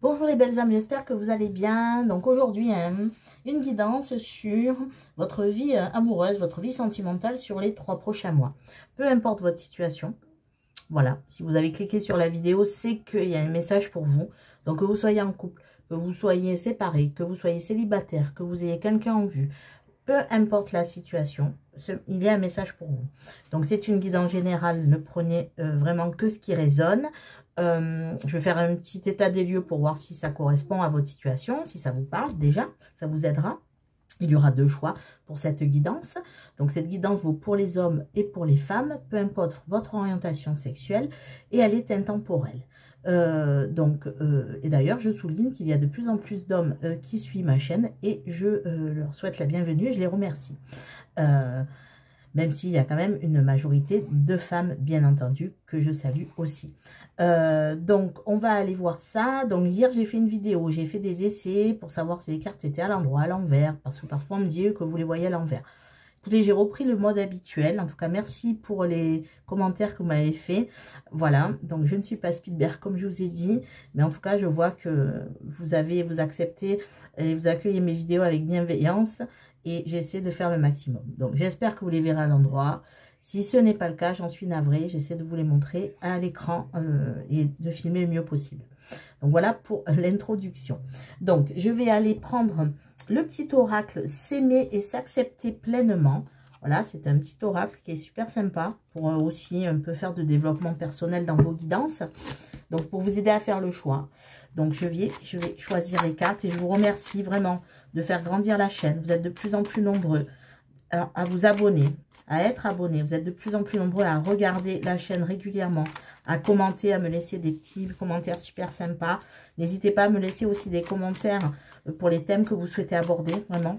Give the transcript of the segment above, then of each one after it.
Bonjour les belles âmes, j'espère que vous allez bien. Donc aujourd'hui, une guidance sur votre vie amoureuse, votre vie sentimentale sur les 3 prochains mois. Peu importe votre situation. Voilà, si vous avez cliqué sur la vidéo, c'est qu'il y a un message pour vous. Donc que vous soyez en couple, que vous soyez séparés, que vous soyez célibataire, que vous ayez quelqu'un en vue. Peu importe la situation, il y a un message pour vous. Donc c'est une guidance générale, ne prenez vraiment que ce qui résonne. Je vais faire un petit état des lieux pour voir si ça correspond à votre situation, si ça vous parle déjà, ça vous aidera. Il y aura 2 choix pour cette guidance. Donc cette guidance vaut pour les hommes et pour les femmes, peu importe votre orientation sexuelle, et elle est intemporelle. Et d'ailleurs, je souligne qu'il y a de plus en plus d'hommes qui suivent ma chaîne et je leur souhaite la bienvenue et je les remercie. Même s'il y a quand même une majorité de femmes, bien entendu, que je salue aussi. Donc, on va aller voir ça. Donc, hier, j'ai fait une vidéo, j'ai fait des essais pour savoir si les cartes étaient à l'endroit, à l'envers, parce que parfois, on me dit que vous les voyez à l'envers. Écoutez, j'ai repris le mode habituel. En tout cas, merci pour les commentaires que vous m'avez fait. Voilà, donc je ne suis pas Spielberg comme je vous ai dit. Mais en tout cas, je vois que vous acceptez et vous accueillez mes vidéos avec bienveillance. Et j'essaie de faire le maximum. Donc, j'espère que vous les verrez à l'endroit. Si ce n'est pas le cas, j'en suis navrée. J'essaie de vous les montrer à l'écran et de filmer le mieux possible. Donc, voilà pour l'introduction. Donc, je vais aller prendre le petit oracle « S'aimer et s'accepter pleinement ». Voilà, c'est un petit oracle qui est super sympa pour aussi un peu faire de développement personnel dans vos guidances. Donc, pour vous aider à faire le choix. Donc, je vais choisir les cartes et je vous remercie vraiment de faire grandir la chaîne. Vous êtes de plus en plus nombreux à vous abonner, à être abonnés. Vous êtes de plus en plus nombreux à regarder la chaîne régulièrement, à commenter, à me laisser des petits commentaires super sympas. N'hésitez pas à me laisser aussi des commentaires pour les thèmes que vous souhaitez aborder, vraiment.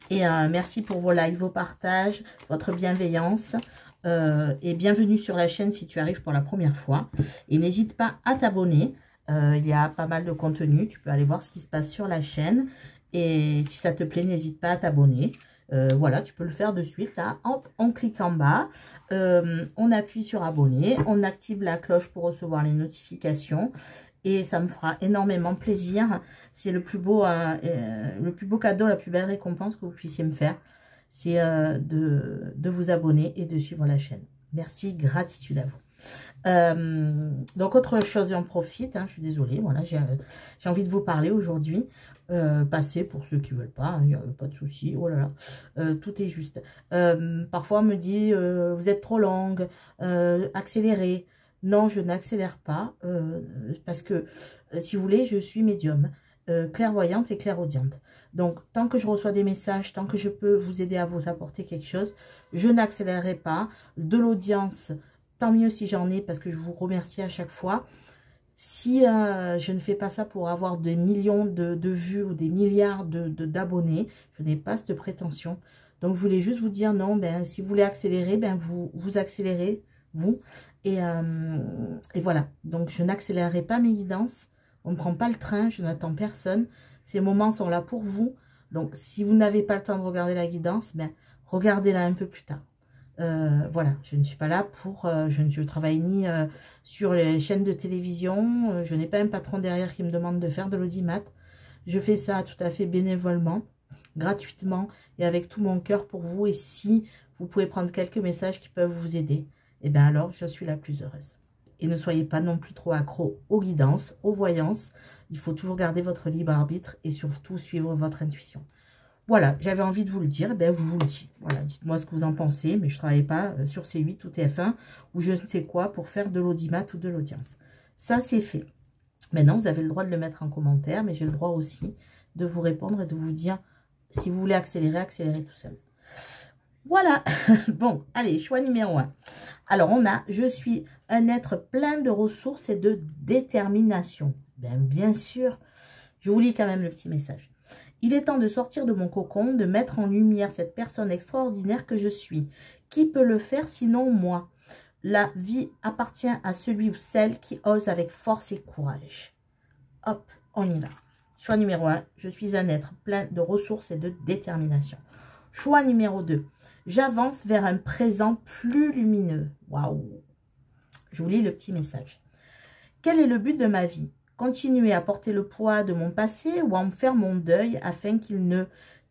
Et merci pour vos likes, vos partages, votre bienveillance. Et bienvenue sur la chaîne si tu arrives pour la première fois. Et n'hésite pas à t'abonner. Il y a pas mal de contenu. Tu peux aller voir ce qui se passe sur la chaîne. Et si ça te plaît, n'hésite pas à t'abonner. Voilà, tu peux le faire de suite. Là, on clique en bas. On appuie sur abonner. On active la cloche pour recevoir les notifications. Et ça me fera énormément plaisir. C'est le plus beau cadeau, la plus belle récompense que vous puissiez me faire. C'est de vous abonner et de suivre la chaîne. Merci, gratitude à vous. Donc, autre chose, j'en profite. Je suis désolée. Voilà, j'ai envie de vous parler aujourd'hui. Passer pour ceux qui ne veulent pas. Il n'y a pas de souci. Oh là là. Tout est juste. Parfois, on me dit, vous êtes trop longue. Accélérez. Non, je n'accélère pas parce que, si vous voulez, je suis médium, clairvoyante et clairaudiente. Donc, tant que je reçois des messages, tant que je peux vous aider à vous apporter quelque chose, je n'accélérerai pas. De l'audience, tant mieux si j'en ai parce que je vous remercie à chaque fois. Si je ne fais pas ça pour avoir des millions de vues ou des milliards d'abonnés, je n'ai pas cette prétention. Donc, je voulais juste vous dire, non, si vous voulez accélérer, vous accélérez, vous. Et voilà, donc je n'accélérerai pas mes guidances. On ne prend pas le train, je n'attends personne. Ces moments sont là pour vous. Donc, si vous n'avez pas le temps de regarder la guidance, regardez-la un peu plus tard. Voilà, je ne suis pas là pour... je ne travaille ni sur les chaînes de télévision. Je n'ai pas un patron derrière qui me demande de faire de l'audimat. Je fais ça tout à fait bénévolement, gratuitement et avec tout mon cœur pour vous. Et si vous pouvez prendre quelques messages qui peuvent vous aider, et bien alors, je suis la plus heureuse. Et ne soyez pas non plus trop accro aux guidances, aux voyances. Il faut toujours garder votre libre arbitre et surtout suivre votre intuition. Voilà, j'avais envie de vous le dire, je vous le dis. Voilà, dites-moi ce que vous en pensez, mais je ne travaille pas sur C8 ou TF1 ou je ne sais quoi pour faire de l'audimat ou de l'audience. Ça, c'est fait. Maintenant, vous avez le droit de le mettre en commentaire, mais j'ai le droit aussi de vous répondre et de vous dire, si vous voulez accélérer, accélérez tout seul. Voilà, bon, allez, choix numéro 1. Alors, on a, je suis un être plein de ressources et de détermination. Bien sûr, je vous lis quand même le petit message. Il est temps de sortir de mon cocon, de mettre en lumière cette personne extraordinaire que je suis. Qui peut le faire sinon moi? La vie appartient à celui ou celle qui ose avec force et courage. Hop, on y va. Choix numéro 1, je suis un être plein de ressources et de détermination. Choix numéro 2. J'avance vers un présent plus lumineux. Waouh! Je vous lis le petit message. Quel est le but de ma vie? Continuer à porter le poids de mon passé ou en faire mon deuil afin qu'il ne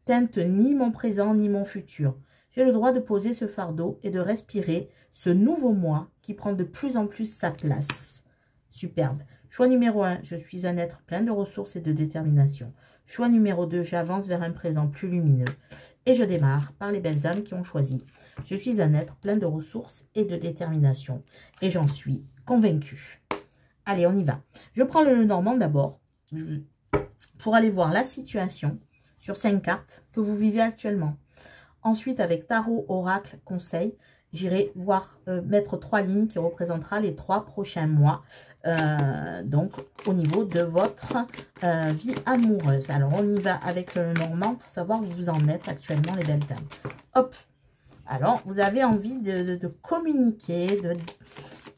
teinte ni mon présent ni mon futur. J'ai le droit de poser ce fardeau et de respirer ce nouveau moi qui prend de plus en plus sa place. Superbe. Choix numéro 1, je suis un être plein de ressources et de détermination. Choix numéro 2, j'avance vers un présent plus lumineux. Et je démarre par les belles âmes qui ont choisi. Je suis un être plein de ressources et de détermination. Et j'en suis convaincue. Allez, on y va. Je prends le Lenormand d'abord pour aller voir la situation sur 5 cartes que vous vivez actuellement. Ensuite, avec Tarot, Oracle, Conseil, j'irai voir mettre 3 lignes qui représentera les 3 prochains mois. Donc, au niveau de votre vie amoureuse. Alors, on y va avec le Lenormand pour savoir où vous en êtes actuellement, les belles âmes. Hop. Alors, vous avez envie de communiquer,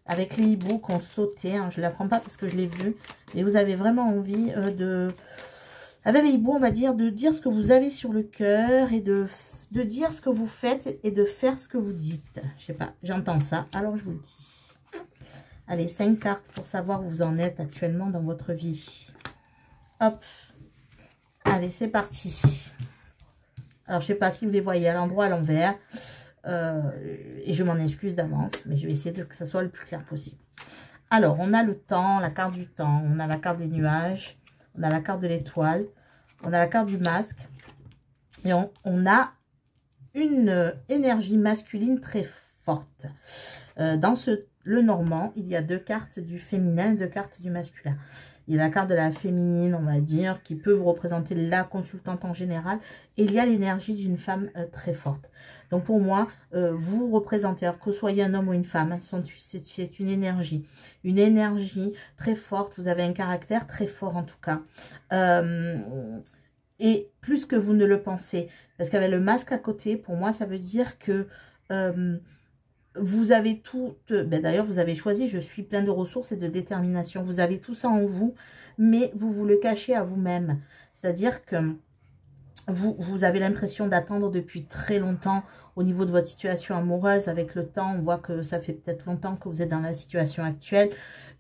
avec les hiboux qui ont sauté. Hein, je ne la prends pas parce que je l'ai vu. Et vous avez vraiment envie avec les hiboux, on va dire, de dire ce que vous avez sur le cœur et de dire ce que vous faites et de faire ce que vous dites. Je sais pas, j'entends ça, alors je vous le dis. Allez, 5 cartes pour savoir où vous en êtes actuellement dans votre vie. Hop. Allez, c'est parti. Alors, je sais pas si vous les voyez à l'endroit, à l'envers. Et je m'en excuse d'avance, mais je vais essayer que ça soit le plus clair possible. Alors, on a le temps, la carte du temps, on a la carte des nuages, on a la carte de l'étoile, on a la carte du masque. Et on a une énergie masculine très forte. Dans le Normand, il y a 2 cartes du féminin et 2 cartes du masculin. Il y a la carte de la féminine, on va dire, qui peut vous représenter la consultante en général. Et il y a l'énergie d'une femme très forte. Donc pour moi, vous représentez, alors que vous soyez un homme ou une femme, c'est une énergie très forte. Vous avez un caractère très fort en tout cas. Et plus que vous ne le pensez. Parce qu'avec le masque à côté, pour moi, ça veut dire que vous avez tout... D'ailleurs, vous avez choisi, je suis plein de ressources et de détermination. Vous avez tout ça en vous, mais vous le cachez à vous-même. C'est-à-dire que vous avez l'impression d'attendre depuis très longtemps au niveau de votre situation amoureuse. Avec le temps, on voit que ça fait peut-être longtemps que vous êtes dans la situation actuelle,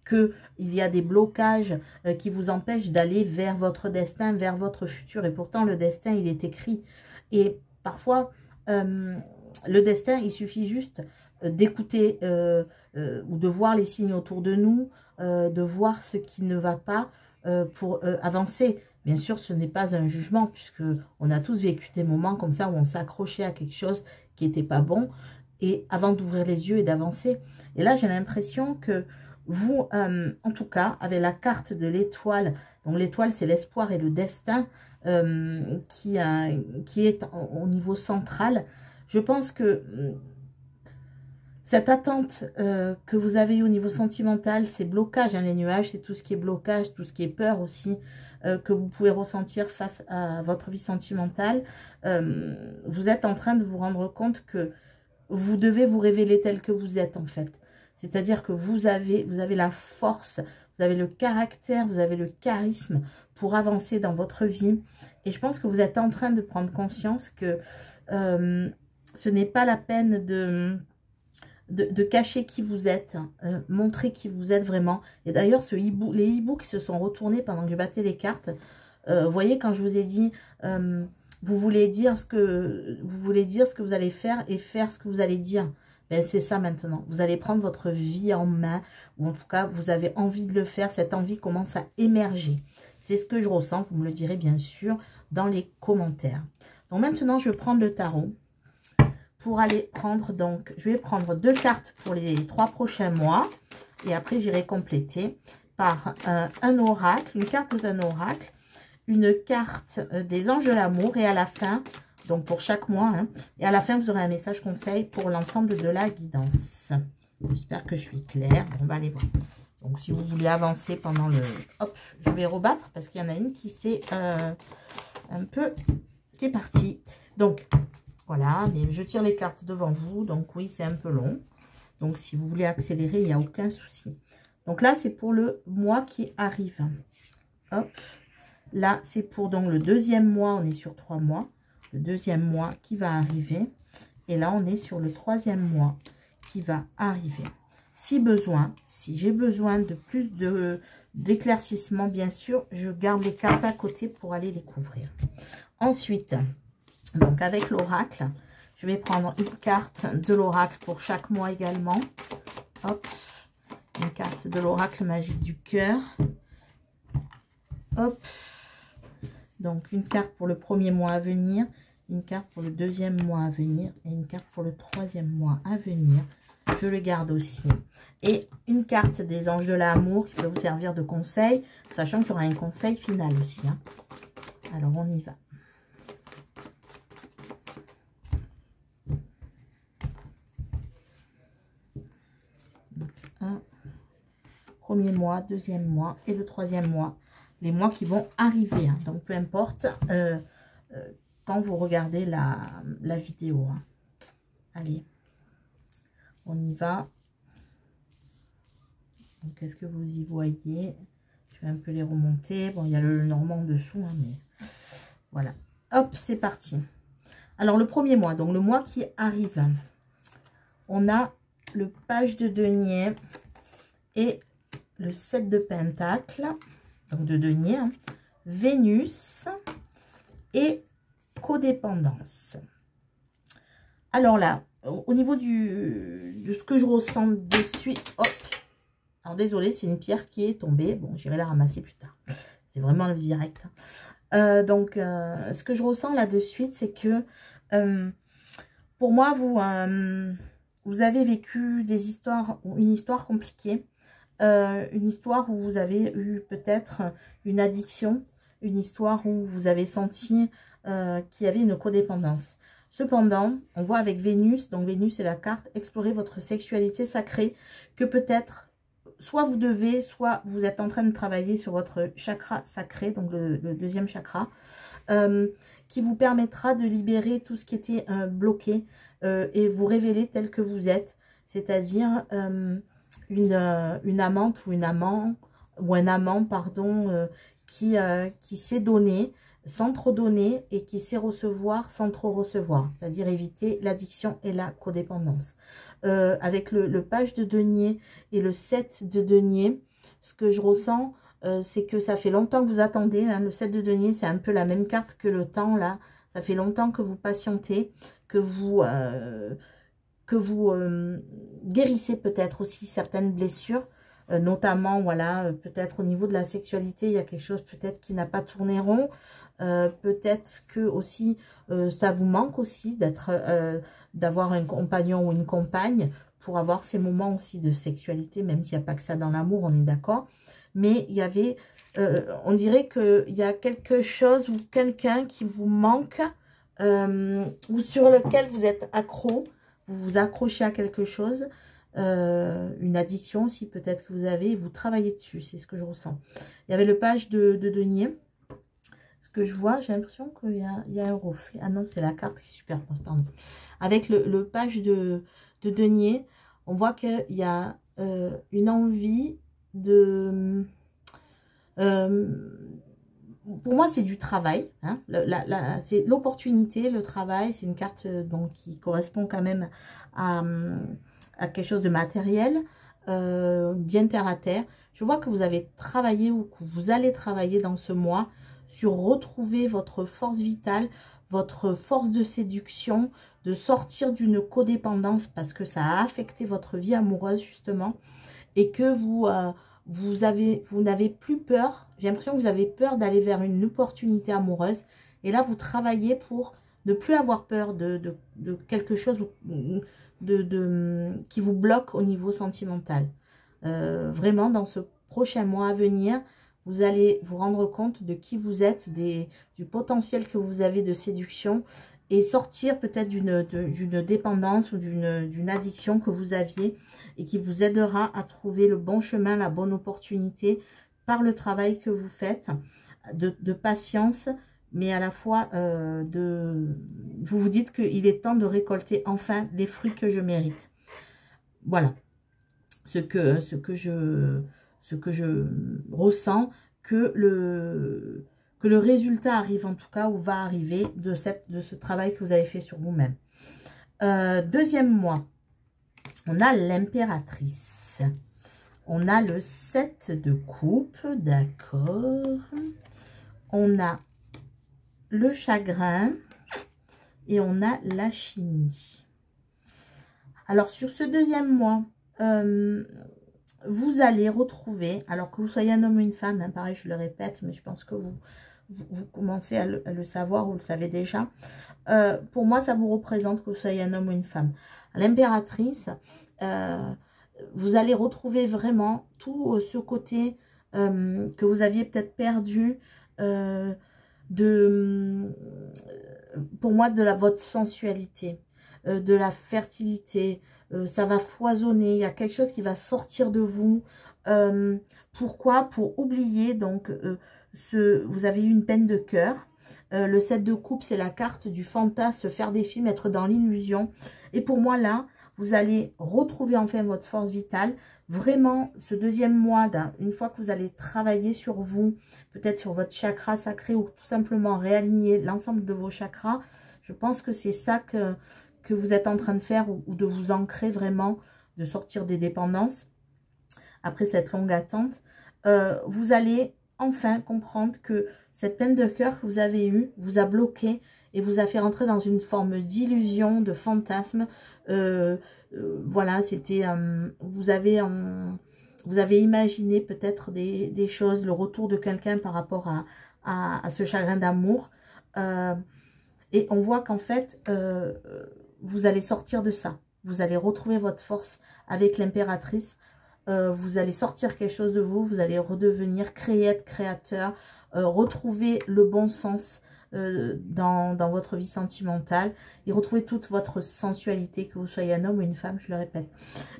qu'il y a des blocages qui vous empêchent d'aller vers votre destin, vers votre futur. Et pourtant, le destin, il est écrit. Et parfois, le destin, il suffit juste d'écouter ou de voir les signes autour de nous, de voir ce qui ne va pas pour avancer. Bien sûr, ce n'est pas un jugement, puisque on a tous vécu des moments comme ça où on s'accrochait à quelque chose qui n'était pas bon, et avant d'ouvrir les yeux et d'avancer. Et là, j'ai l'impression que vous, en tout cas, avec la carte de l'étoile, donc l'étoile, c'est l'espoir et le destin qui est au niveau central. Je pense que cette attente que vous avez au niveau sentimental, ces blocages, hein, les nuages, c'est tout ce qui est blocage, tout ce qui est peur aussi, que vous pouvez ressentir face à votre vie sentimentale. Vous êtes en train de vous rendre compte que vous devez vous révéler tel que vous êtes en fait. C'est-à-dire que vous avez la force, vous avez le caractère, vous avez le charisme pour avancer dans votre vie. Et je pense que vous êtes en train de prendre conscience que ce n'est pas la peine de cacher qui vous êtes, montrer qui vous êtes vraiment. Et d'ailleurs, les hiboux qui se sont retournés pendant que je battais les cartes, vous voyez, quand je vous ai dit, vous voulez dire ce que vous allez faire et faire ce que vous allez dire. Ben, c'est ça maintenant. Vous allez prendre votre vie en main, ou en tout cas, vous avez envie de le faire. Cette envie commence à émerger. C'est ce que je ressens. Vous me le direz bien sûr dans les commentaires. Donc maintenant, je vais prendre le tarot. Pour aller prendre, donc, je vais prendre 2 cartes pour les 3 prochains mois. Et après, j'irai compléter par un oracle, une carte d'un oracle, une carte des anges de l'amour. Et à la fin, donc pour chaque mois, hein, et à la fin, vous aurez un message conseil pour l'ensemble de la guidance. J'espère que je suis claire. On va aller voir. Donc, si vous voulez avancer pendant le... Hop, je vais rebattre parce qu'il y en a une qui s'est un peu... qui est partie. Donc... Voilà, mais je tire les cartes devant vous, donc oui, c'est un peu long. Donc, si vous voulez accélérer, il n'y a aucun souci. Donc là, c'est pour le mois qui arrive. Hop, là, c'est pour donc le 2e mois, on est sur 3 mois. Le 2e mois qui va arriver. Et là, on est sur le 3e mois qui va arriver. Si besoin, si j'ai besoin de plus d'éclaircissement, bien sûr. Je garde les cartes à côté pour aller les couvrir. Ensuite, donc avec l'oracle, je vais prendre une carte de l'oracle pour chaque mois également. Hop, une carte de l'oracle magique du cœur. Hop, donc une carte pour le premier mois à venir, une carte pour le deuxième mois à venir et une carte pour le troisième mois à venir. Je le garde aussi. Et une carte des anges de l'amour qui peut vous servir de conseil, sachant qu'il y aura un conseil final aussi. Hein. Alors, on y va. Donc, un premier mois, deuxième mois et le troisième mois. Les mois qui vont arriver. Hein. Donc, peu importe quand vous regardez la vidéo. Hein. Allez. On y va. Qu'est-ce que vous y voyez? Je vais un peu les remonter. Bon, il y a le normand en dessous, hein, mais voilà. Hop, c'est parti. Alors, le premier mois, donc le mois qui arrive, on a le page de denier et le 7 de pentacle, donc de denier, hein, Vénus et codépendance. Alors là, au niveau de ce que je ressens de suite, hop, alors désolé, c'est une pierre qui est tombée, bon, j'irai la ramasser plus tard, c'est vraiment le direct. Donc, ce que je ressens là de suite, c'est que, pour moi, vous avez vécu des histoires, une histoire compliquée, une histoire où vous avez eu peut-être une addiction, une histoire où vous avez senti qu'il y avait une codépendance. Cependant, on voit avec Vénus, donc Vénus est la carte, explorer votre sexualité sacrée, que peut-être, soit vous devez, soit vous êtes en train de travailler sur votre chakra sacré, donc le deuxième chakra, qui vous permettra de libérer tout ce qui était bloqué et vous révéler tel que vous êtes, c'est-à-dire une amante ou une amant, ou un amant, pardon, qui s'est donné, sans trop donner et qui sait recevoir sans trop recevoir, c'est-à-dire éviter l'addiction et la codépendance. Avec le page de denier et le 7 de denier, ce que je ressens, c'est que ça fait longtemps que vous attendez. Hein, le 7 de denier, c'est un peu la même carte que le temps, là. Ça fait longtemps que vous patientez, que vous guérissez peut-être aussi certaines blessures. Notamment, voilà, peut-être au niveau de la sexualité, il y a quelque chose peut-être qui n'a pas tourné rond. Peut-être que aussi ça vous manque aussi d'avoir un compagnon ou une compagne pour avoir ces moments aussi de sexualité, même s'il n'y a pas que ça dans l'amour, on est d'accord. Mais il y avait, on dirait qu'il y a quelque chose ou quelqu'un qui vous manque ou sur lequel vous êtes accro, vous vous accrochez à quelque chose. Une addiction aussi peut-être que vous avez, et vous travaillez dessus, c'est ce que je ressens. Il y avait le page de denier, ce que je vois, j'ai l'impression qu'il y a un reflet, ah non c'est la carte qui superpose, pardon. Avec le page de denier, on voit qu'il y a une envie de... pour moi c'est du travail, hein, c'est l'opportunité, le travail, c'est une carte donc, qui correspond quand même à quelque chose de matériel, bien terre à terre. Je vois que vous avez travaillé ou que vous allez travailler dans ce mois sur retrouver votre force vitale, votre force de séduction, de sortir d'une codépendance parce que ça a affecté votre vie amoureuse justement et que vous n'avez plus peur. J'ai l'impression que vous avez peur d'aller vers une opportunité amoureuse et là vous travaillez pour ne plus avoir peur de quelque chose qui vous bloque au niveau sentimental. Vraiment, dans ce prochain mois à venir, vous allez vous rendre compte de qui vous êtes, du potentiel que vous avez de séduction et sortir peut-être d'une dépendance ou d'une addiction que vous aviez et qui vous aidera à trouver le bon chemin, la bonne opportunité par le travail que vous faites, de patience, mais à la fois vous vous dites qu'il est temps de récolter enfin les fruits que je mérite. Voilà ce que je ressens, que le résultat arrive en tout cas, ou va arriver de ce travail que vous avez fait sur vous-même. Deuxième mois, on a l'impératrice. On a le 7 de coupe, d'accord. On a le chagrin et on a la chimie. Alors, sur ce deuxième mois, vous allez retrouver, alors que vous soyez un homme ou une femme, hein, pareil, je le répète, mais je pense que vous commencez à le savoir, vous le savez déjà. Pour moi, ça vous représente que vous soyez un homme ou une femme. L'impératrice, vous allez retrouver vraiment tout ce côté que vous aviez peut-être perdu pour moi, votre sensualité, de la fertilité. Ça va foisonner, il y a quelque chose qui va sortir de vous. Pourquoi? Pour oublier, donc, vous avez eu une peine de cœur. Le 7 de coupe, c'est la carte du fantasme, faire des films, être dans l'illusion. Et pour moi, là, vous allez retrouver enfin votre force vitale. Vraiment, ce deuxième mois, une fois que vous allez travailler sur vous, peut-être sur votre chakra sacré ou tout simplement réaligner l'ensemble de vos chakras, je pense que c'est ça que vous êtes en train de faire ou de vous ancrer vraiment, de sortir des dépendances après cette longue attente. Vous allez enfin comprendre que cette peine de cœur que vous avez eue vous a bloqué et vous a fait rentrer dans une forme d'illusion, de fantasme. Voilà, c'était vous avez imaginé peut-être des choses, le retour de quelqu'un par rapport à ce chagrin d'amour. Et on voit qu'en fait, vous allez sortir de ça. Vous allez retrouver votre force avec l'impératrice. Vous allez sortir quelque chose de vous. Vous allez redevenir créateur. Retrouver le bon sens dans votre vie sentimentale. Et retrouver toute votre sensualité, que vous soyez un homme ou une femme, je le répète.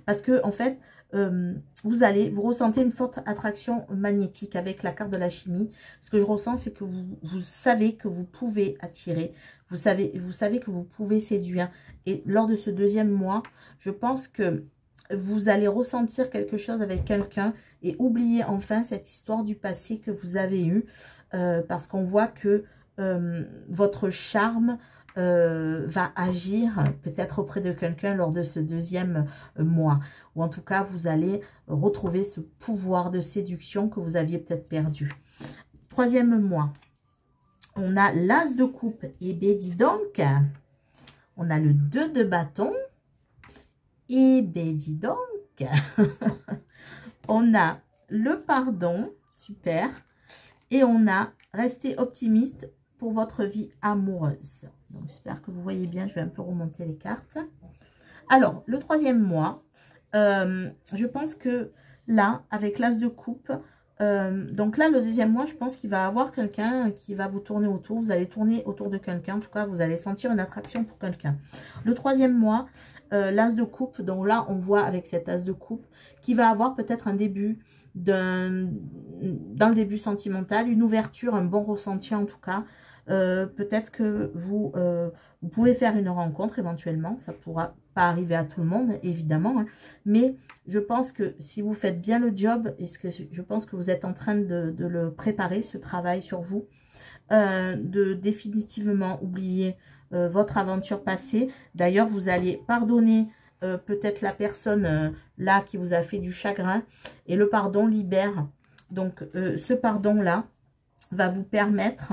Parce que, en fait, vous ressentez une forte attraction magnétique avec la carte de la chimie. Ce que je ressens, c'est que vous savez que vous pouvez attirer. Vous savez que vous pouvez séduire. Et lors de ce deuxième mois, je pense que vous allez ressentir quelque chose avec quelqu'un et oublier enfin cette histoire du passé que vous avez eue. Parce qu'on voit que votre charme va agir peut-être auprès de quelqu'un lors de ce deuxième mois. Ou en tout cas, vous allez retrouver ce pouvoir de séduction que vous aviez peut-être perdu. Troisième mois, on a l'as de coupe. Et ben dis donc, on a le 2 de bâton. Et ben dis donc, on a le pardon, super. Et on a resté optimiste pour votre vie amoureuse. Donc, j'espère que vous voyez bien. Je vais un peu remonter les cartes. Alors, le troisième mois, je pense que là, avec l'as de coupe, donc là, le deuxième mois, je pense qu'il va y avoir quelqu'un qui va vous tourner autour. Vous allez tourner autour de quelqu'un. En tout cas, vous allez sentir une attraction pour quelqu'un. Le troisième mois, l'as de coupe, donc là, on voit avec cet as de coupe qui va avoir peut-être un début dans le début sentimental, une ouverture, un bon ressenti en tout cas. Peut-être que vous pouvez faire une rencontre éventuellement, ça pourra pas arriver à tout le monde évidemment, hein, mais je pense que si vous faites bien le job, et je pense que vous êtes en train de le préparer, ce travail sur vous, de définitivement oublier votre aventure passée. D'ailleurs, vous allez pardonner peut-être la personne là qui vous a fait du chagrin, et le pardon libère. Donc ce pardon là va vous permettre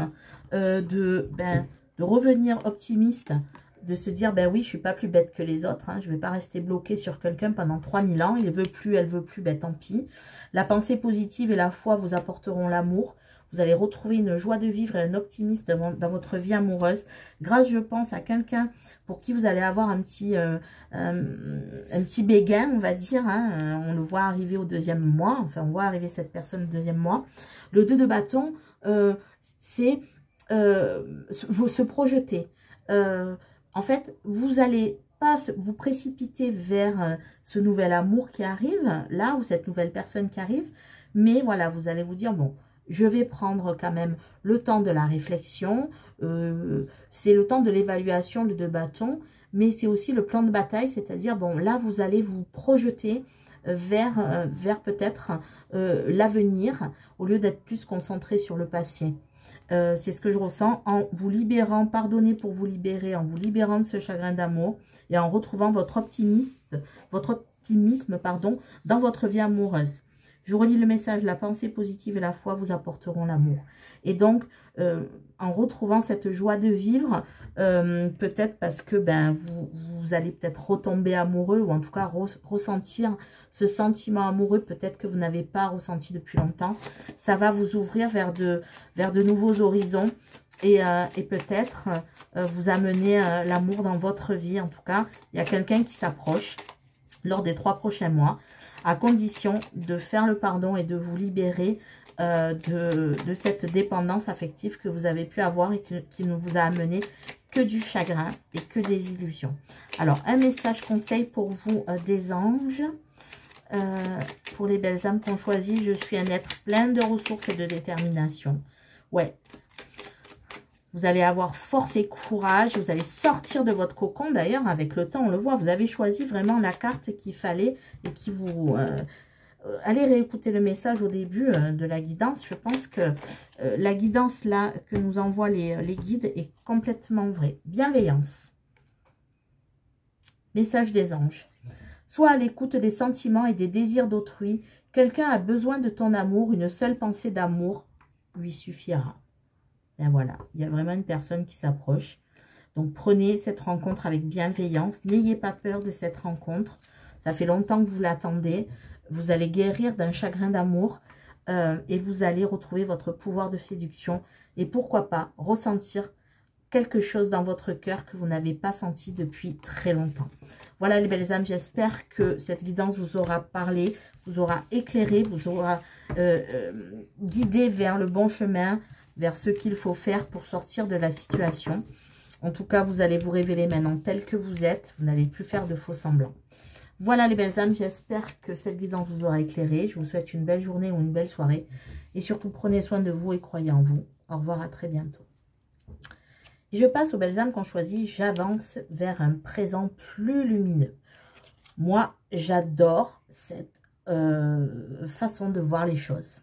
de revenir optimiste, de se dire ben oui, je suis pas plus bête que les autres, hein, je vais pas rester bloqué sur quelqu'un pendant 3000 ans, il veut plus, elle veut plus, ben tant pis. La pensée positive et la foi vous apporteront l'amour. Vous allez retrouver une joie de vivre et un optimisme dans votre vie amoureuse. Grâce, je pense, à quelqu'un pour qui vous allez avoir un petit béguin, on va dire. Hein. On le voit arriver au deuxième mois. Enfin, on voit arriver cette personne au deuxième mois. Le 2 de bâton, c'est se projeter. En fait, vous allez pas vous précipiter vers ce nouvel amour qui arrive, là, ou cette nouvelle personne qui arrive. Mais voilà, vous allez vous dire, bon, je vais prendre quand même le temps de la réflexion. C'est le temps de l'évaluation, le 2 bâtons. Mais c'est aussi le plan de bataille, c'est-à-dire, bon, là, vous allez vous projeter vers peut-être l'avenir, au lieu d'être plus concentré sur le passé. C'est ce que je ressens en vous libérant, pardonnez pour vous libérer, en vous libérant de ce chagrin d'amour et en retrouvant votre optimisme, pardon, dans votre vie amoureuse. Je relis le message, la pensée positive et la foi vous apporteront l'amour. Et donc, en retrouvant cette joie de vivre, peut-être parce que vous allez peut-être retomber amoureux, ou en tout cas ressentir ce sentiment amoureux, peut-être que vous n'avez pas ressenti depuis longtemps. Ça va vous ouvrir vers de nouveaux horizons et peut-être vous amener l'amour dans votre vie. En tout cas, il y a quelqu'un qui s'approche lors des 3 prochains mois, à condition de faire le pardon et de vous libérer de cette dépendance affective que vous avez pu avoir et qui ne vous a amené que du chagrin et que des illusions. Alors, un message conseil pour vous des anges. Pour les belles âmes qu'on choisit, je suis un être plein de ressources et de détermination. Ouais. Vous allez avoir force et courage. Vous allez sortir de votre cocon. D'ailleurs, avec le temps, on le voit. Vous avez choisi vraiment la carte qu'il fallait et qui vous... allez réécouter le message au début de la guidance. Je pense que la guidance là que nous envoient les guides est complètement vraie. Bienveillance. Message des anges. Sois à l'écoute des sentiments et des désirs d'autrui. Quelqu'un a besoin de ton amour. Une seule pensée d'amour lui suffira. Et voilà, il y a vraiment une personne qui s'approche. Donc prenez cette rencontre avec bienveillance. N'ayez pas peur de cette rencontre. Ça fait longtemps que vous l'attendez. Vous allez guérir d'un chagrin d'amour et vous allez retrouver votre pouvoir de séduction. Et pourquoi pas ressentir quelque chose dans votre cœur que vous n'avez pas senti depuis très longtemps. Voilà les belles âmes, j'espère que cette guidance vous aura parlé, vous aura éclairé, vous aura guidé vers le bon chemin, vers ce qu'il faut faire pour sortir de la situation. En tout cas, vous allez vous révéler maintenant tel que vous êtes. Vous n'allez plus faire de faux semblants. Voilà les belles âmes, j'espère que cette guidance vous aura éclairé. Je vous souhaite une belle journée ou une belle soirée. Et surtout, prenez soin de vous et croyez en vous. Au revoir, à très bientôt. Et je passe aux belles âmes qu'on choisit. J'avance vers un présent plus lumineux. Moi, j'adore cette façon de voir les choses.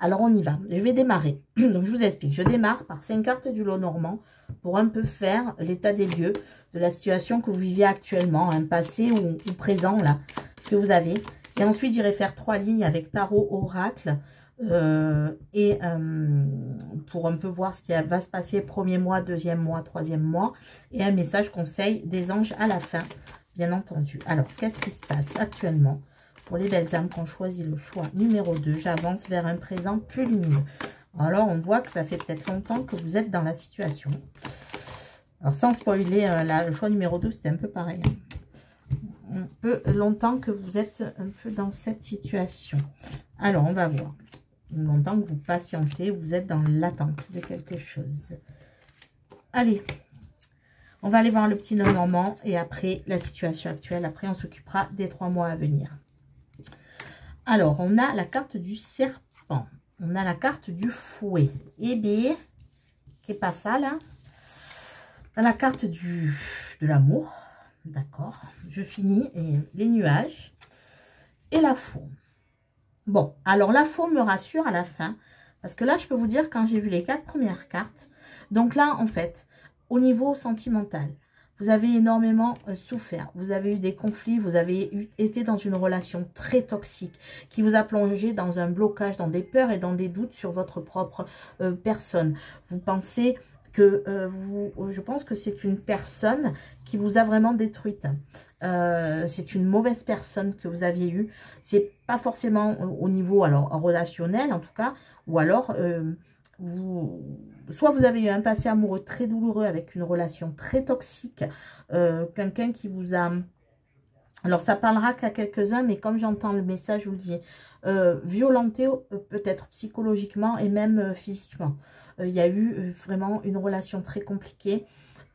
Alors, on y va. Je vais démarrer. Donc, je vous explique. Je démarre par 5 cartes du lot normand pour un peu faire l'état des lieux de la situation que vous vivez actuellement, un passé ou présent, là, ce que vous avez. Et ensuite, j'irai faire 3 lignes avec tarot, oracle, pour un peu voir ce qui va se passer premier mois, deuxième mois, troisième mois, et un message conseil des anges à la fin, bien entendu. Alors, qu'est-ce qui se passe actuellement pour les belles âmes qui ont choisi le choix numéro 2? J'avance vers un présent plus lumineux. Alors, on voit que ça fait peut-être longtemps que vous êtes dans la situation. Alors, sans spoiler, le choix numéro 2, c'était un peu pareil. Un peu longtemps que vous êtes un peu dans cette situation. Alors, on va voir. Longtemps que vous patientez, vous êtes dans l'attente de quelque chose. Allez, on va aller voir le petit nœud normand et après la situation actuelle. Après, on s'occupera des 3 mois à venir. Alors, on a la carte du serpent. On a la carte du fouet. Et bien, qu'est pas ça là? On a la carte de l'amour. D'accord. Je finis. Et les nuages. Et la faune. Bon, alors la faune me rassure à la fin. Parce que là, je peux vous dire, quand j'ai vu les 4 premières cartes. Donc là, en fait, au niveau sentimental, vous avez énormément souffert. Vous avez eu des conflits. Vous avez été dans une relation très toxique qui vous a plongé dans un blocage, dans des peurs et dans des doutes sur votre propre personne. Vous pensez que je pense que c'est une personne qui vous a vraiment détruite. C'est une mauvaise personne que vous aviez eue. C'est pas forcément au niveau alors relationnel en tout cas, ou alors soit vous avez eu un passé amoureux très douloureux avec une relation très toxique, quelqu'un qui vous a... Alors, ça parlera qu'à quelques-uns, mais comme j'entends le message, je vous le dis, violenté peut-être psychologiquement et même physiquement. Il y a eu vraiment une relation très compliquée.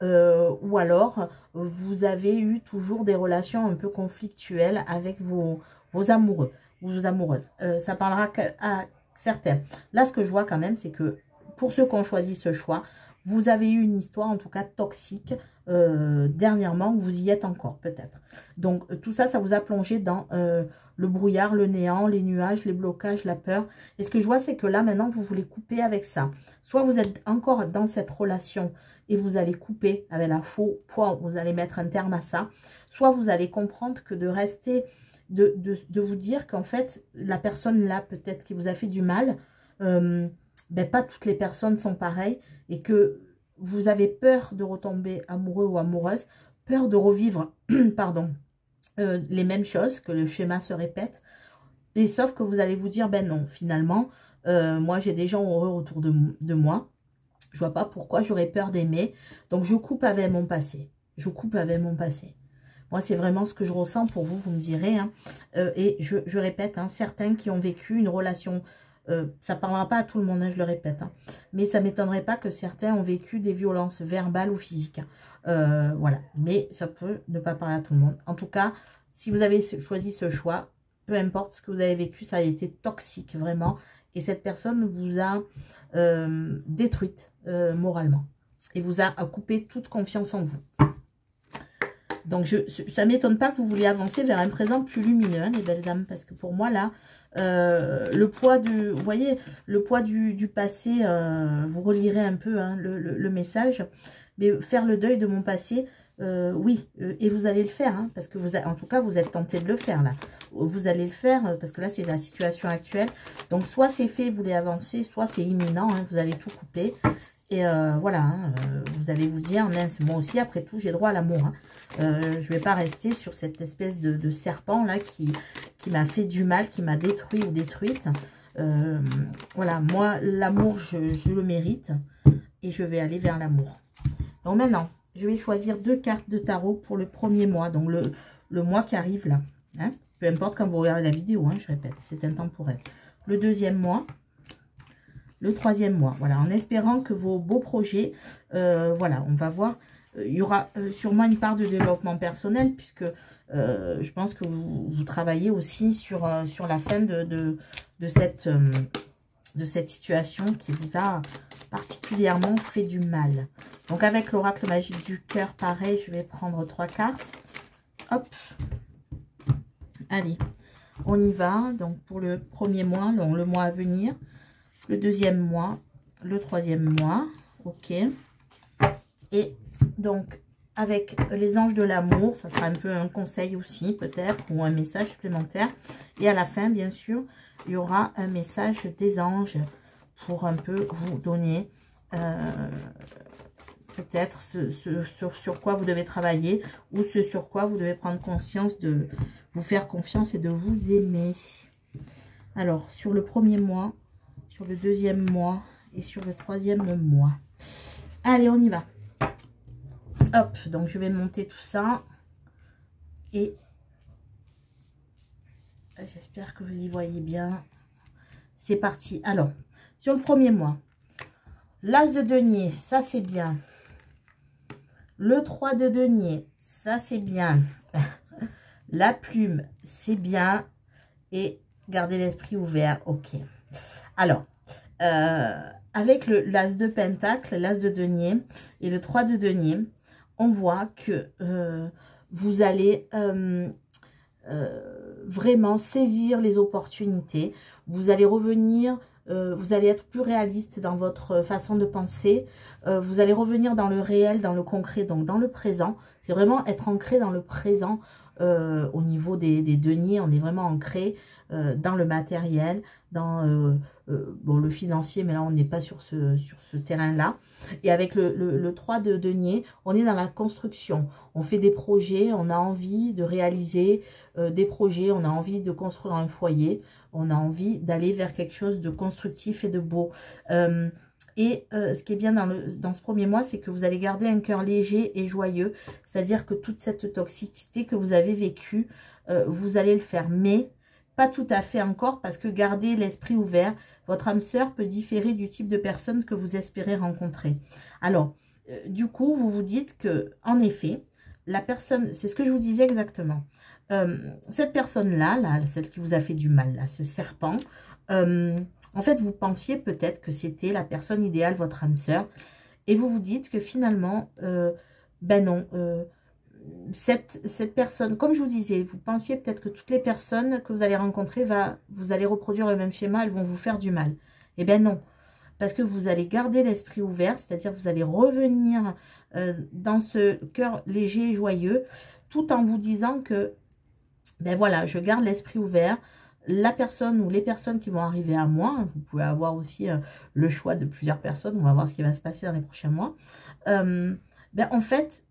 Ou alors, vous avez eu toujours des relations un peu conflictuelles avec vos amoureux ou vos amoureuses. Ça parlera qu'à certains. Là, ce que je vois quand même, c'est que pour ceux qui ont choisi ce choix, vous avez eu une histoire, en tout cas toxique, dernièrement, vous y êtes encore peut-être. Donc, tout ça, ça vous a plongé dans le brouillard, le néant, les nuages, les blocages, la peur. Et ce que je vois, c'est que là, maintenant, vous voulez couper avec ça. Soit vous êtes encore dans cette relation et vous allez couper avec la faux poids, vous allez mettre un terme à ça. Soit vous allez comprendre que de rester de vous dire qu'en fait, la personne là, peut-être qui vous a fait du mal, ben, pas toutes les personnes sont pareilles et que vous avez peur de retomber amoureux ou amoureuse, peur de revivre, pardon, les mêmes choses, que le schéma se répète. Et sauf que vous allez vous dire, ben non, finalement, moi j'ai des gens heureux autour de moi. Je vois pas pourquoi j'aurais peur d'aimer. Donc je coupe avec mon passé. Je coupe avec mon passé. Moi, c'est vraiment ce que je ressens pour vous, vous me direz. Hein. Et je répète, hein, certains qui ont vécu une relation, ça ne parlera pas à tout le monde, hein, je le répète. Hein, mais ça ne m'étonnerait pas que certains ont vécu des violences verbales ou physiques. Hein. Voilà, mais ça peut ne pas parler à tout le monde. En tout cas, si vous avez choisi ce choix, peu importe ce que vous avez vécu, ça a été toxique, vraiment. Et cette personne vous a détruite moralement. Et vous a coupé toute confiance en vous. Donc, ça ne m'étonne pas que vous vouliez avancer vers un présent plus lumineux, hein, les belles âmes. Parce que pour moi, là, le poids du... Vous voyez, le poids du passé, vous relirez un peu hein, le message. Mais faire le deuil de mon passé, oui. Et vous allez le faire, hein, parce que en tout cas, vous êtes tenté de le faire, là. Vous allez le faire, parce que là, c'est la situation actuelle. Donc, soit c'est fait, vous voulez avancer, soit c'est imminent, hein, vous allez tout couper. Et voilà, hein, vous allez vous dire, mince, moi aussi, après tout, j'ai droit à l'amour. Hein. Je ne vais pas rester sur cette espèce de serpent là qui m'a fait du mal, qui m'a détruit ou détruite. Voilà, moi, l'amour, je le mérite et je vais aller vers l'amour. Donc maintenant, je vais choisir 2 cartes de tarot pour le premier mois, donc le mois qui arrive là. Hein. Peu importe quand vous regardez la vidéo, hein, je répète, c'est intemporel. Le deuxième mois. Le troisième mois, voilà, en espérant que vos beaux projets, voilà, on va voir, il y aura sûrement une part de développement personnel, puisque je pense que vous travaillez aussi sur la fin de cette situation qui vous a particulièrement fait du mal. Donc avec l'oracle magique du cœur, pareil, je vais prendre 3 cartes. Hop, allez, on y va. Donc pour le premier mois, donc le mois à venir. Le deuxième mois, le troisième mois, ok. Et donc, avec les anges de l'amour, ça sera un peu un conseil aussi, peut-être, ou un message supplémentaire. Et à la fin, bien sûr, il y aura un message des anges pour un peu vous donner peut-être sur quoi vous devez travailler ou ce sur quoi vous devez prendre conscience de vous faire confiance et de vous aimer. Alors, sur le premier mois, sur le deuxième mois et sur le troisième mois. Allez, on y va. Hop, donc je vais monter tout ça. Et j'espère que vous y voyez bien. C'est parti. Alors, sur le premier mois, l'as de denier, ça c'est bien. Le 3 de denier, ça c'est bien. La plume, c'est bien. Et gardez l'esprit ouvert, ok. Alors, avec l'as de pentacle, l'as de denier et le 3 de denier, on voit que vous allez vraiment saisir les opportunités. Vous allez revenir, vous allez être plus réaliste dans votre façon de penser. Vous allez revenir dans le réel, dans le concret, donc dans le présent. C'est vraiment être ancré dans le présent. Au niveau des deniers, on est vraiment ancré dans le matériel, dans bon, le financier, mais là on n'est pas sur ce terrain-là. Et avec le 3 de denier, on est dans la construction. On fait des projets, on a envie de réaliser des projets, on a envie de construire un foyer, on a envie d'aller vers quelque chose de constructif et de beau. Ce qui est bien dans ce premier mois, c'est que vous allez garder un cœur léger et joyeux. C'est-à-dire que toute cette toxicité que vous avez vécue, vous allez le faire. Mais pas tout à fait encore, parce que gardez l'esprit ouvert. Votre âme sœur peut différer du type de personne que vous espérez rencontrer. Alors, du coup, vous vous dites que, en effet, la personne, c'est ce que je vous disais exactement. Cette personne-là, celle qui vous a fait du mal, là, ce serpent, en fait, vous pensiez peut-être que c'était la personne idéale, votre âme sœur, et vous vous dites que finalement, ben non, cette personne, comme je vous disais, vous pensiez peut-être que toutes les personnes que vous allez rencontrer, vous allez reproduire le même schéma, elles vont vous faire du mal. Eh bien non, parce que vous allez garder l'esprit ouvert, c'est-à-dire vous allez revenir dans ce cœur léger et joyeux, tout en vous disant que ben voilà, je garde l'esprit ouvert. La personne ou les personnes qui vont arriver à moi, hein, vous pouvez avoir aussi le choix de plusieurs personnes, on va voir ce qui va se passer dans les prochains mois. Ben en fait,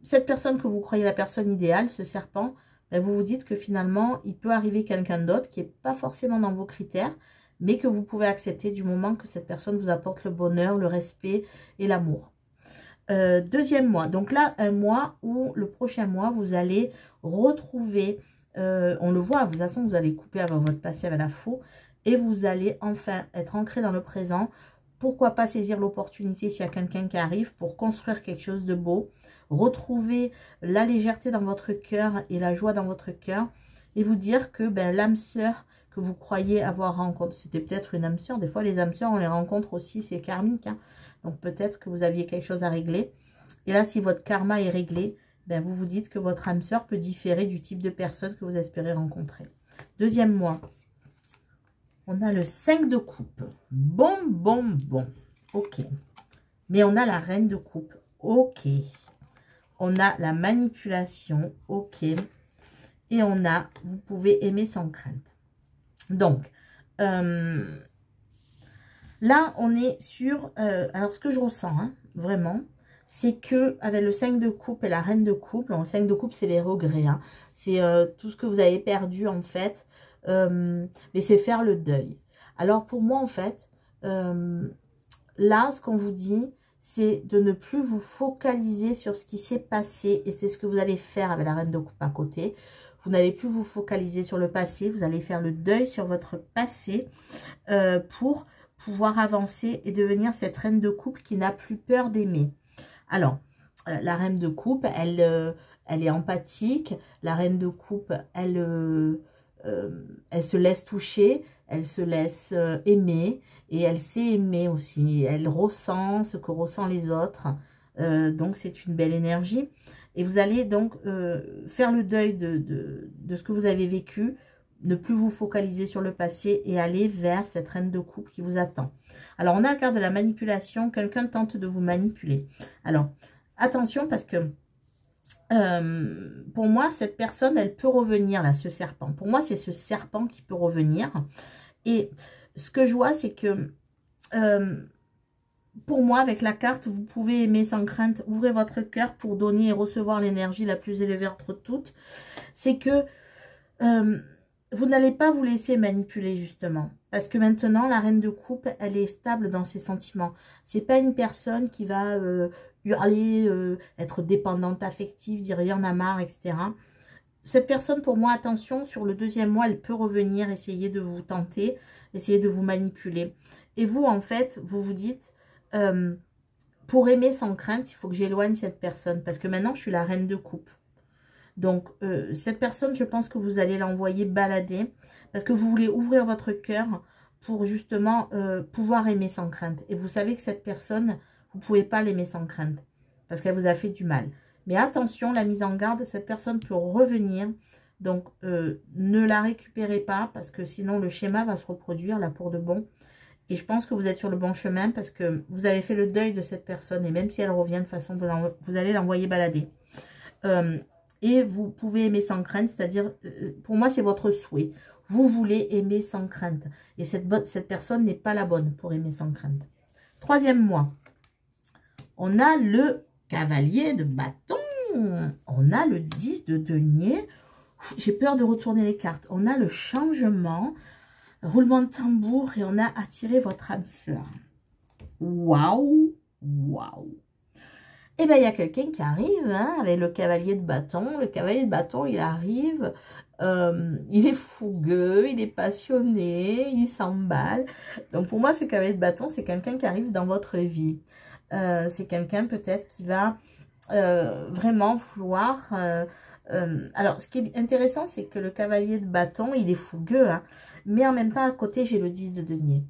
cette personne que vous croyez la personne idéale, ce serpent, ben vous vous dites que finalement, il peut arriver quelqu'un d'autre qui n'est pas forcément dans vos critères, mais que vous pouvez accepter du moment que cette personne vous apporte le bonheur, le respect et l'amour. Deuxième mois, donc là, un mois où le prochain mois, vous allez retrouver, on le voit, de toute façon, vous allez couper avec votre passé, avec la faux, et vous allez enfin être ancré dans le présent. Pourquoi pas saisir l'opportunité s'il y a quelqu'un qui arrive pour construire quelque chose de beau, retrouver la légèreté dans votre cœur et la joie dans votre cœur, et vous dire que ben, l'âme sœur que vous croyez avoir rencontré, c'était peut-être une âme sœur, des fois les âmes sœurs, on les rencontre aussi, c'est karmique, hein. Donc peut-être que vous aviez quelque chose à régler. Et là, si votre karma est réglé, ben vous vous dites que votre âme sœur peut différer du type de personne que vous espérez rencontrer. Deuxième mois, on a le 5 de coupe. Bon. Ok. Mais on a la reine de coupe. Ok. On a la manipulation. Ok. Et on a, vous pouvez aimer sans crainte. Donc, là, on est sur... alors, ce que je ressens, hein, vraiment, c'est que avec le 5 de coupe et la reine de coupe, le 5 de coupe, c'est les regrets. Hein, c'est tout ce que vous avez perdu, en fait. Mais c'est faire le deuil. Alors, pour moi, en fait, là, ce qu'on vous dit, c'est de ne plus vous focaliser sur ce qui s'est passé. Et c'est ce que vous allez faire avec la reine de coupe à côté. Vous n'allez plus vous focaliser sur le passé. Vous allez faire le deuil sur votre passé pour pouvoir avancer et devenir cette reine de coupe qui n'a plus peur d'aimer. Alors, la reine de coupe, elle est empathique. La reine de coupe, elle se laisse toucher, elle se laisse aimer et elle sait aimer aussi. Elle ressent ce que ressentent les autres. Donc, c'est une belle énergie. Et vous allez donc faire le deuil de ce que vous avez vécu, ne plus vous focaliser sur le passé et aller vers cette reine de coupe qui vous attend. Alors, on a la carte de la manipulation. Quelqu'un tente de vous manipuler. Alors, attention parce que pour moi, cette personne, elle peut revenir, là, ce serpent. Pour moi, c'est ce serpent qui peut revenir. Et ce que je vois, c'est que pour moi, avec la carte, vous pouvez aimer sans crainte. Ouvrez votre cœur pour donner et recevoir l'énergie la plus élevée entre toutes. C'est que vous n'allez pas vous laisser manipuler, justement. Parce que maintenant, la reine de coupe, elle est stable dans ses sentiments. C'est pas une personne qui va hurler, être dépendante affective, dire il y en a marre, etc. Cette personne, pour moi, attention, sur le deuxième mois, elle peut revenir, essayer de vous tenter, essayer de vous manipuler. Et vous, en fait, vous vous dites, pour aimer sans crainte, il faut que j'éloigne cette personne. Parce que maintenant, je suis la reine de coupe. Donc, cette personne, je pense que vous allez l'envoyer balader parce que vous voulez ouvrir votre cœur pour justement pouvoir aimer sans crainte. Et vous savez que cette personne, vous ne pouvez pas l'aimer sans crainte parce qu'elle vous a fait du mal. Mais attention, la mise en garde, cette personne peut revenir. Donc, ne la récupérez pas parce que sinon, le schéma va se reproduire là pour de bon. Et je pense que vous êtes sur le bon chemin parce que vous avez fait le deuil de cette personne. Et même si elle revient de façon, vous allez l'envoyer balader. Et vous pouvez aimer sans crainte, c'est-à-dire, pour moi, c'est votre souhait. Vous voulez aimer sans crainte. Et cette personne n'est pas la bonne pour aimer sans crainte. Troisième mois, on a le cavalier de bâton. On a le 10 de denier. J'ai peur de retourner les cartes. On a le changement, roulement de tambour et on a attiré votre âme sœur. Waouh, waouh. Et bien, il y a quelqu'un qui arrive hein, avec le cavalier de bâton. Le cavalier de bâton, il arrive, il est fougueux, il est passionné, il s'emballe. Donc, pour moi, ce cavalier de bâton, c'est quelqu'un qui arrive dans votre vie. C'est quelqu'un peut-être qui va vraiment vouloir... alors, ce qui est intéressant, c'est que le cavalier de bâton, il est fougueux. Hein, mais en même temps, à côté, j'ai le 10 de denier.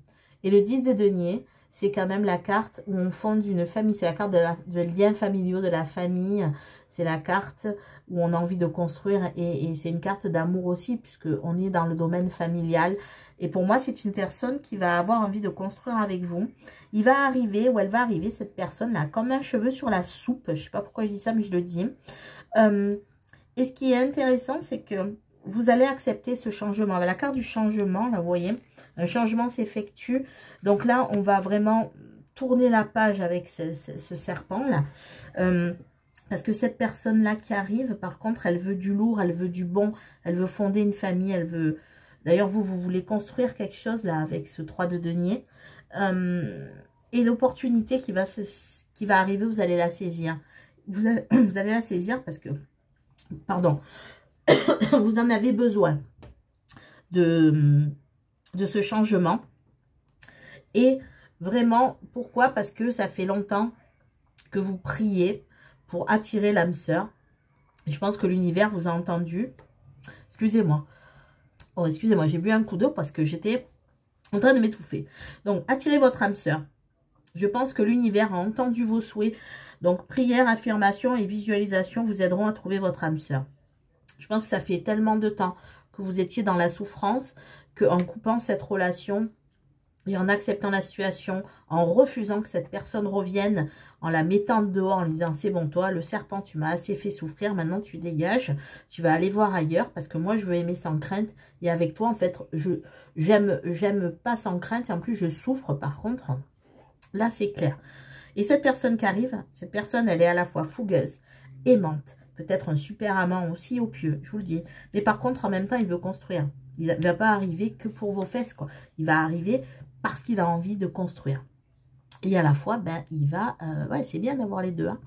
Et le 10 de denier... c'est quand même la carte où on fonde une famille. C'est la carte de liens familiaux, de la famille. C'est la carte où on a envie de construire. Et c'est une carte d'amour aussi, puisqu'on est dans le domaine familial. Et pour moi, c'est une personne qui va avoir envie de construire avec vous. Il va arriver, ou elle va arriver, cette personne-là, comme un cheveu sur la soupe. Je ne sais pas pourquoi je dis ça, mais je le dis. Et ce qui est intéressant, c'est que vous allez accepter ce changement. Avec la carte du changement, là, vous voyez, un changement s'effectue. Donc là, on va vraiment tourner la page avec ce serpent-là. Parce que cette personne-là qui arrive, par contre, elle veut du lourd, elle veut du bon, elle veut fonder une famille, elle veut... D'ailleurs, vous voulez construire quelque chose, là, avec ce 3 de denier. Et l'opportunité qui va arriver, vous allez la saisir. Vous allez la saisir parce que... Pardon. Vous en avez besoin de ce changement. Et vraiment, pourquoi? Parce que ça fait longtemps que vous priez pour attirer l'âme sœur. Et je pense que l'univers vous a entendu. Excusez-moi. Oh, excusez-moi, j'ai bu un coup d'eau parce que j'étais en train de m'étouffer. Donc, attirez votre âme sœur. Je pense que l'univers a entendu vos souhaits. Donc, prière, affirmation et visualisation vous aideront à trouver votre âme sœur. Je pense que ça fait tellement de temps que vous étiez dans la souffrance qu'en coupant cette relation et en acceptant la situation, en refusant que cette personne revienne, en la mettant dehors, en lui disant c'est bon toi, le serpent, tu m'as assez fait souffrir, maintenant tu dégages, tu vas aller voir ailleurs parce que moi je veux aimer sans crainte et avec toi en fait, j'aime pas sans crainte et en plus je souffre par contre. Là c'est clair. Et cette personne qui arrive, cette personne elle est à la fois fougueuse, aimante, peut-être un super amant aussi au pieu, je vous le dis. Mais par contre, en même temps, il veut construire. Il ne va pas arriver que pour vos fesses, quoi. Il va arriver parce qu'il a envie de construire. Et à la fois, ben, il va... ouais, c'est bien d'avoir les deux. Hein.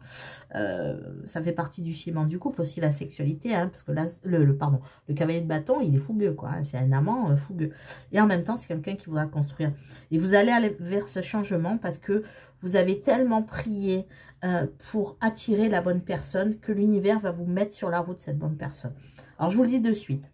Ça fait partie du ciment du couple aussi, la sexualité. Hein, parce que là, le cavalier de bâton, il est fougueux, quoi. Hein, c'est un amant fougueux. Et en même temps, c'est quelqu'un qui voudra construire. Et vous allez aller vers ce changement parce que vous avez tellement prié pour attirer la bonne personne que l'univers va vous mettre sur la route cette bonne personne. Alors, je vous le dis de suite.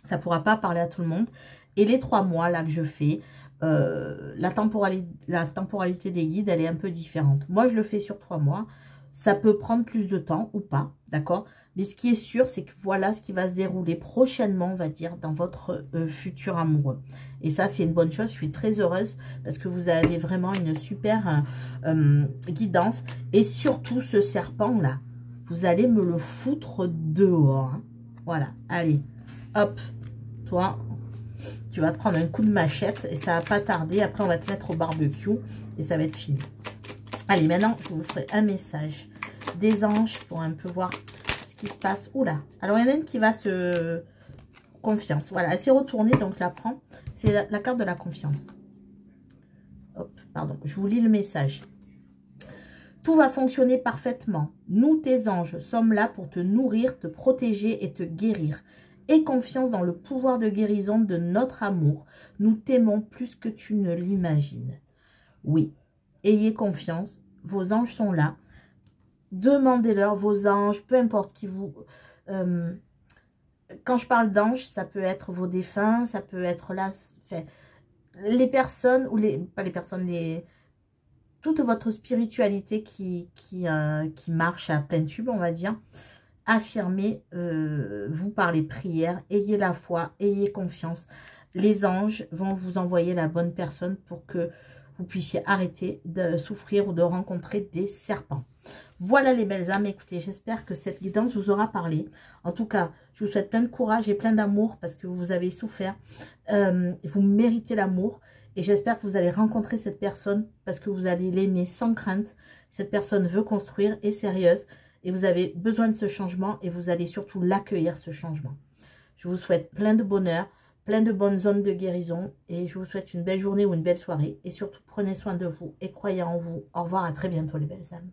Ça ne pourra pas parler à tout le monde. Et les 3 mois là que je fais, la temporalité des guides, elle est un peu différente. Moi, je le fais sur 3 mois. Ça peut prendre plus de temps ou pas, d'accord? Mais ce qui est sûr, c'est que voilà ce qui va se dérouler prochainement, on va dire, dans votre futur amoureux. Et ça, c'est une bonne chose. Je suis très heureuse parce que vous avez vraiment une super guidance. Et surtout, ce serpent-là, vous allez me le foutre dehors. Hein. Voilà, allez, hop, toi, tu vas te prendre un coup de machette et ça va pas tarder. Après, on va te mettre au barbecue et ça va être fini. Allez, maintenant, je vous ferai un message des anges pour un peu voir ce qui se passe. Oula, alors il y en a une qui va se... Confiance. Voilà, elle s'est retournée, donc je la prends. C'est la carte de la confiance. Hop, pardon, je vous lis le message. Tout va fonctionner parfaitement. Nous, tes anges, sommes là pour te nourrir, te protéger et te guérir. Aie confiance dans le pouvoir de guérison de notre amour. Nous t'aimons plus que tu ne l'imagines. Oui, ayez confiance. Vos anges sont là. Demandez-leur, vos anges, peu importe qui vous... quand je parle d'anges, ça peut être vos défunts, ça peut être là... Enfin, les personnes, ou les... Pas les personnes, les... Toute votre spiritualité qui marche à plein tube, on va dire. Affirmez-vous par les prières. Ayez la foi, ayez confiance. Les anges vont vous envoyer la bonne personne pour que vous puissiez arrêter de souffrir ou de rencontrer des serpents. Voilà les belles âmes, écoutez, j'espère que cette guidance vous aura parlé. En tout cas, je vous souhaite plein de courage et plein d'amour parce que vous avez souffert. Vous méritez l'amour et j'espère que vous allez rencontrer cette personne parce que vous allez l'aimer sans crainte. Cette personne veut construire, est sérieuse et vous avez besoin de ce changement et vous allez surtout l'accueillir, ce changement. Je vous souhaite plein de bonheur, plein de bonnes zones de guérison et je vous souhaite une belle journée ou une belle soirée. Et surtout, prenez soin de vous et croyez en vous. Au revoir, à très bientôt les belles âmes.